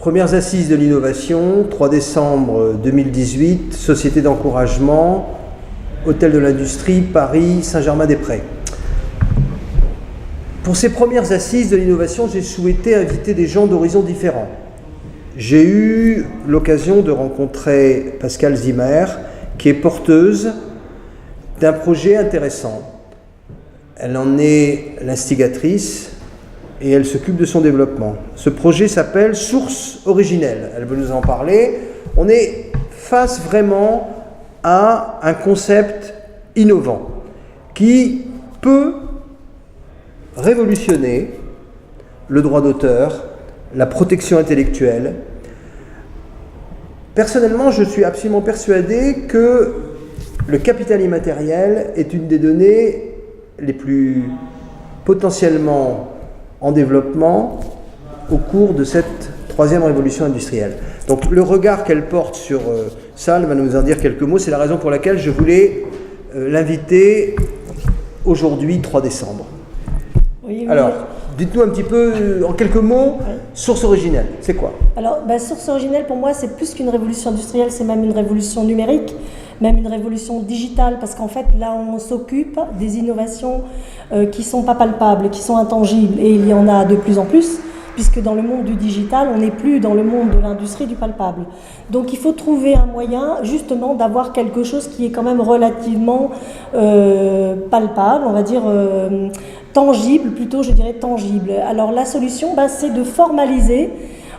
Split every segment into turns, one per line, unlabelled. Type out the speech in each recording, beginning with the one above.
Premières assises de l'innovation, 3 décembre 2018, Société d'encouragement, Hôtel de l'Industrie, Paris, Saint-Germain-des-Prés. Pour ces premières assises de l'innovation, j'ai souhaité inviter des gens d'horizons différents. J'ai eu l'occasion de rencontrer Pascale Zimmer, qui est porteuse d'un projet intéressant. Elle en est l'instigatrice et elle s'occupe de son développement. Ce projet s'appelle Source Originelle. Elle veut nous en parler. On est face vraiment à un concept innovant qui peut révolutionner le droit d'auteur, la protection intellectuelle. Personnellement, je suis absolument persuadé que le capital immatériel est une des données les plus potentiellement en développement au cours de cette troisième révolution industrielle. Donc le regard qu'elle porte sur ça, elle va nous en dire quelques mots. C'est la raison pour laquelle je voulais l'inviter aujourd'hui, 3 décembre.
Oui.
Alors, dites-nous un petit peu, en quelques mots, Source Originelle, c'est quoi?
Alors, Source Originelle, pour moi, c'est plus qu'une révolution industrielle, c'est même une révolution numérique, même une révolution digitale, parce qu'en fait, là, on s'occupe des innovations qui ne sont pas palpables, qui sont intangibles, et il y en a de plus en plus, puisque dans le monde du digital, on n'est plus dans le monde de l'industrie du palpable. Donc il faut trouver un moyen justement d'avoir quelque chose qui est quand même relativement palpable, on va dire tangible, plutôt je dirais tangible. Alors la solution, c'est de formaliser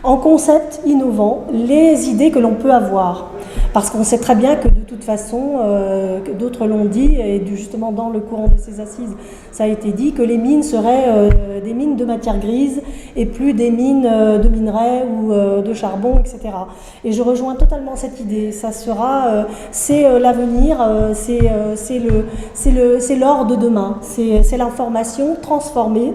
en concept innovant les idées que l'on peut avoir. Parce qu'on sait très bien que de toute façon, que d'autres l'ont dit, et justement dans le courant de ces assises, ça a été dit que les mines seraient des mines de matière grise et plus des mines de minerais ou de charbon, etc. Et je rejoins totalement cette idée. Ça sera, c'est l'avenir, c'est l'or de demain, c'est l'information transformée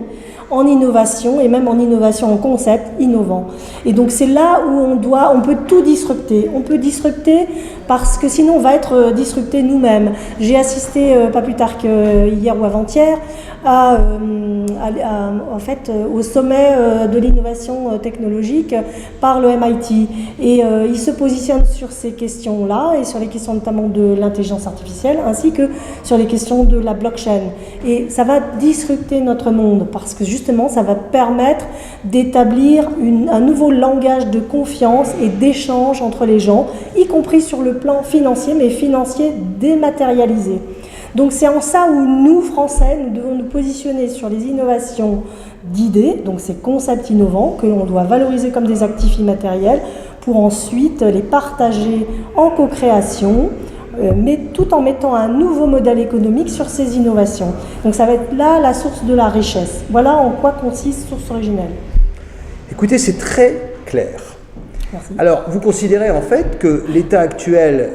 en innovation et même en innovation en concept innovant. Et donc c'est là où on peut tout disrupter. On peut disrupter parce que sinon on va être disrupté nous-mêmes. J'ai assisté pas plus tard qu'hier ou avant-hier en fait, au sommet de l'innovation technologique par le MIT. Et il se positionne sur ces questions-là et sur les questions notamment de l'intelligence artificielle ainsi que sur les questions de la blockchain. Et ça va disrupter notre monde parce que justement ça va permettre d'établir un nouveau langage de confiance et d'échange entre les gens, y compris sur le plan financier, mais financier dématérialisé. Donc c'est en ça où nous, Français, nous devons nous positionner sur les innovations d'idées, donc ces concepts innovants que l'on doit valoriser comme des actifs immatériels pour ensuite les partager en co-création, mais tout en mettant un nouveau modèle économique sur ces innovations. Donc ça va être là la source de la richesse. Voilà en quoi consiste Source Originelle.
Écoutez, c'est très clair.
Merci.
Alors, vous considérez en fait que l'état actuel,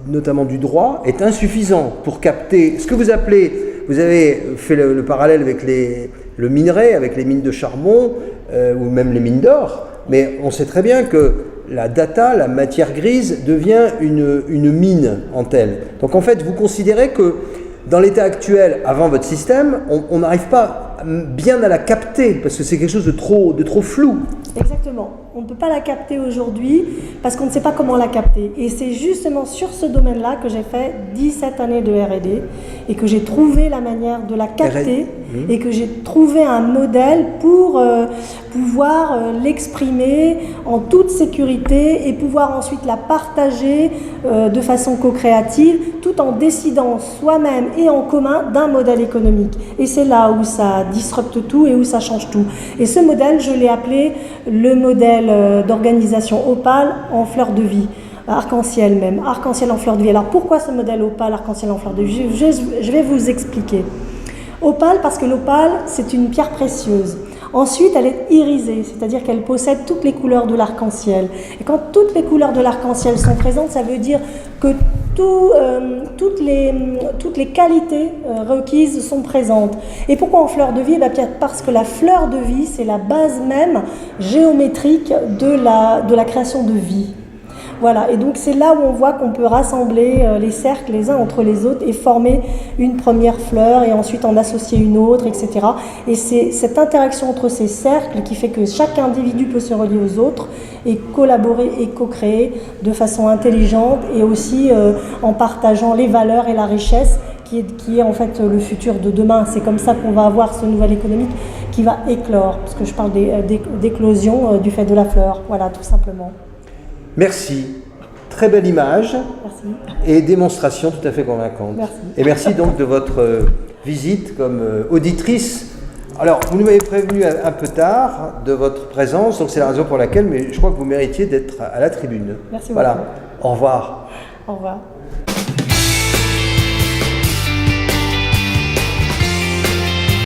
notamment du droit, est insuffisant pour capter ce que vous appelez, vous avez fait le parallèle avec le minerai, avec les mines de charbon ou même les mines d'or, mais on sait très bien que la data, la matière grise, devient une mine en telle. Donc en fait, vous considérez que dans l'état actuel, avant votre système, on n'arrive pas bien à la capter, parce que c'est quelque chose de trop flou.
Exactement. On ne peut pas la capter aujourd'hui parce qu'on ne sait pas comment la capter. Et c'est justement sur ce domaine-là que j'ai fait 17 années de R&D et que j'ai trouvé la manière de la capter et que j'ai trouvé un modèle pour pouvoir l'exprimer en toute sécurité et pouvoir ensuite la partager de façon co-créative tout en décidant soi-même et en commun d'un modèle économique. Et c'est là où ça disrupte tout et où ça change tout. Et ce modèle, je l'ai appelé le modèle d'organisation Opale en fleur de vie, arc-en-ciel même, arc-en-ciel en fleur de vie. Alors pourquoi ce modèle Opale, arc-en-ciel en fleur de vie? Je vais vous expliquer. Opale parce que l'opale, c'est une pierre précieuse. Ensuite, elle est irisée, c'est-à-dire qu'elle possède toutes les couleurs de l'arc-en-ciel. Et quand toutes les couleurs de l'arc-en-ciel sont présentes, ça veut dire que toutes les qualités requises sont présentes. Et pourquoi en fleur de vie? Parce que la fleur de vie, c'est la base même géométrique de la création de vie. Voilà, et donc c'est là où on voit qu'on peut rassembler les cercles les uns entre les autres et former une première fleur et ensuite en associer une autre, etc. Et c'est cette interaction entre ces cercles qui fait que chaque individu peut se relier aux autres et collaborer et co-créer de façon intelligente et aussi en partageant les valeurs et la richesse qui est en fait le futur de demain. C'est comme ça qu'on va avoir ce nouvel économique qui va éclore, parce que je parle d'éclosion du fait de la fleur, voilà, tout simplement.
Merci. Très belle image.
Merci.
Et démonstration tout à fait convaincante.
Merci.
Et merci donc de votre visite comme auditrice. Alors, vous nous avez prévenu un peu tard de votre présence, donc c'est la raison pour laquelle, mais je crois que vous méritiez d'être à la tribune.
Merci beaucoup.
Voilà. Au revoir.
Au revoir.